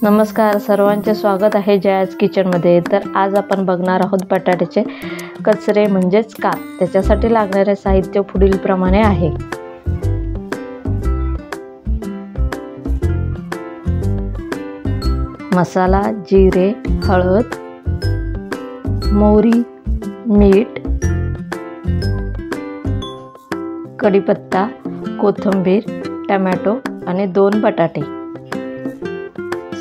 नमस्कार, सर्वांचे स्वागत आहे जयाज किचनमध्ये। तर आज आपण बघणार आहोत बटाट्याचे कचरे म्हणजेच काप। त्याच्यासाठी लागणारे साहित्य पुढील प्रमाणे आहे। मसाला, जिरे, हळद, मोहरी, मीठ, कढीपत्ता, कोथिंबीर, टोमॅटो आणि 2 बटाटे।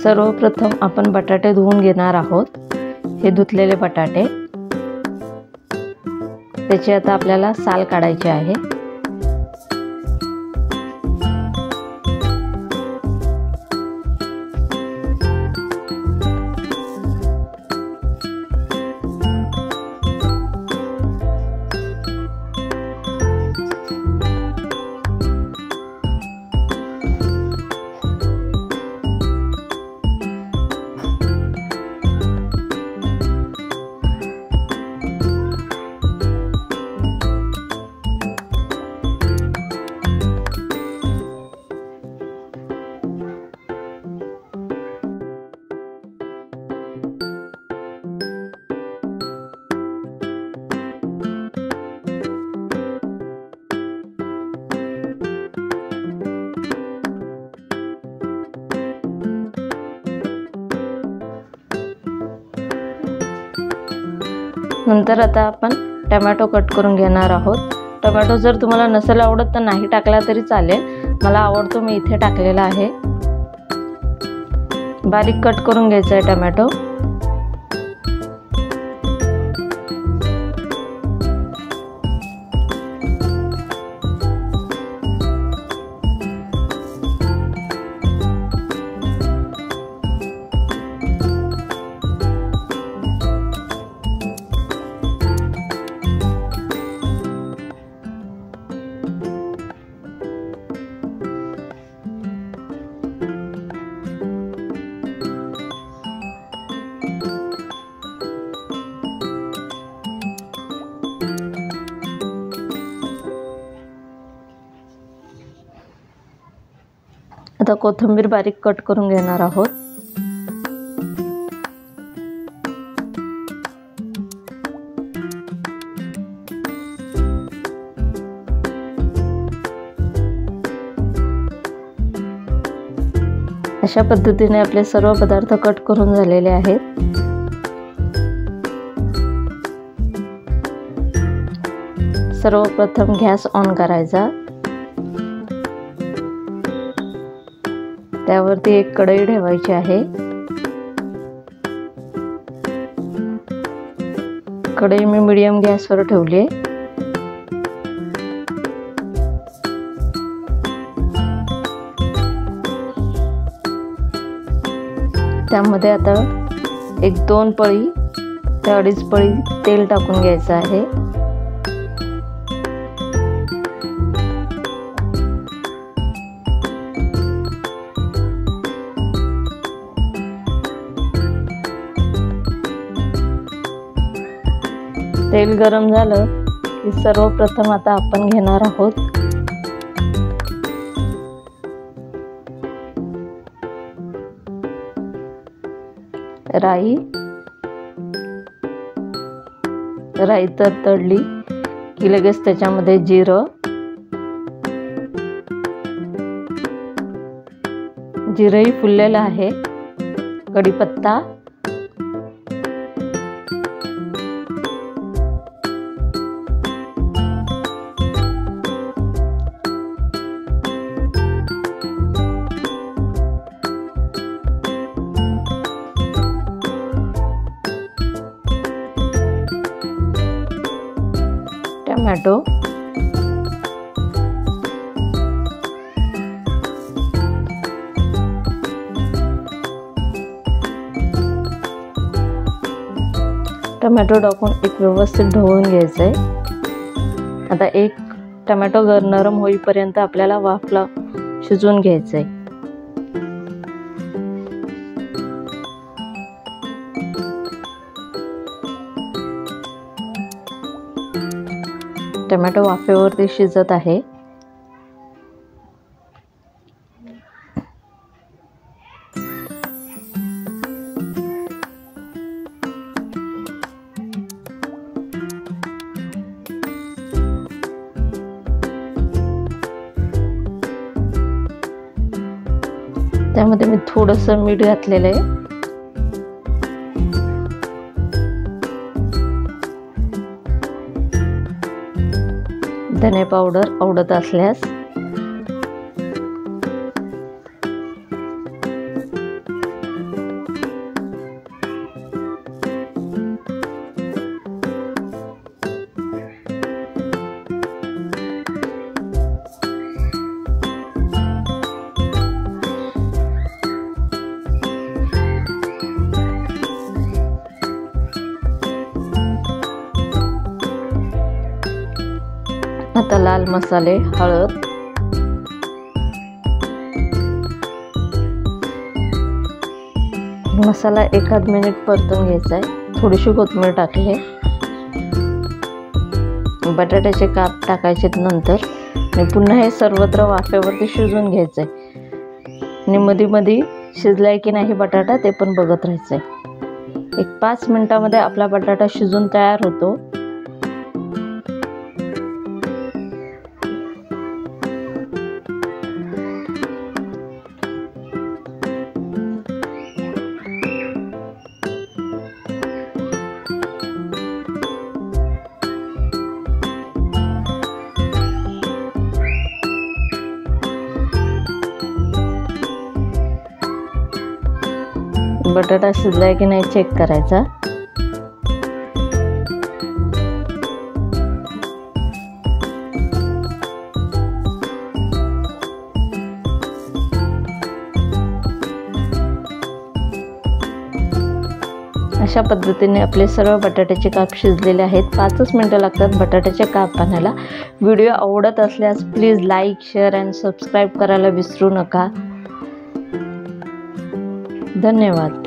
सर्वप्रथम आपण बटाटे धुवून घेणार आहोत। हे धुतलेले बटाटे, त्याची आता आपल्याला साल काढायची आहे। नंतर आता आपण टोमॅटो कट करून घेणार आहोत। टोमॅटो जर तुम्हाला नसेल आवडत तर नाही टाकला तरी चालेल, मला आवडतो मी इथे टाकलेला आहे। बारीक कट करून घ्यायचा आहे टोमॅटो। आता कोथिंबीर बारीक कट करून घेणार आहोत। अशा पद्धतीने आपले सर्व पदार्थ कट करून झालेले आहेत। सर्वप्रथम गॅस ऑन करायचा, त्यावरती एक कढई ठेवायची आहे। कढई मी मीडियम गॅसवर ठेवली आहे। त्यामध्ये आता 1-2 पळी ते 2.5 पळी तेल टाकून घ्यायचं आहे। तेल गरम झालं की सर्वप्रथम आता आपण घेणार आहोत राई। राई तडतडली की लगेच त्याच्यामध्ये जिरं, जिरंही फुललेलं आहे, कढीपत्ता, टोमॅटो, टोमॅटो टाकून एक व्यवस्थित ढवळून घ्यायचं आहे। आता एक टोमॅटो नरम होईपर्यंत आपल्याला वाफला शिजवून घ्यायचं आहे। टोमॅटो वाफेवरती शिजत आहे। त्यामध्ये मी थोडंसं मीठ घातलेलं आहे. धने पावडर आवडत असल्यास, आता लाल मसाले, हळद, मसाला एखाद मिनिट परतून घ्यायचा आहे. थोडीशी कोथिंबीर टाकली आहे. बटाट्याचे काप टाकायचे नंतर आणि पुन्हा हे सर्वत्र वाफेवरती शिजवून घ्यायचं आहे. आणि मध्ये मध्ये शिजलाय की नाही बटाटा ते पण बघत राहायचं आहे. एक 5 मिनिटामध्ये आपला बटाटा शिजून तयार होतो. बटाटा शिजलाय की नाही चेक करायचा. अशा पद्धतीने आपले सर्व बटाट्याचे काप शिजलेले आहेत. 5च मिनिटं लागतात बटाट्याच्या काप पाण्याला. व्हिडिओ आवडत असल्यास please like, share and subscribe करायला विसरू नका. धन्यवाद.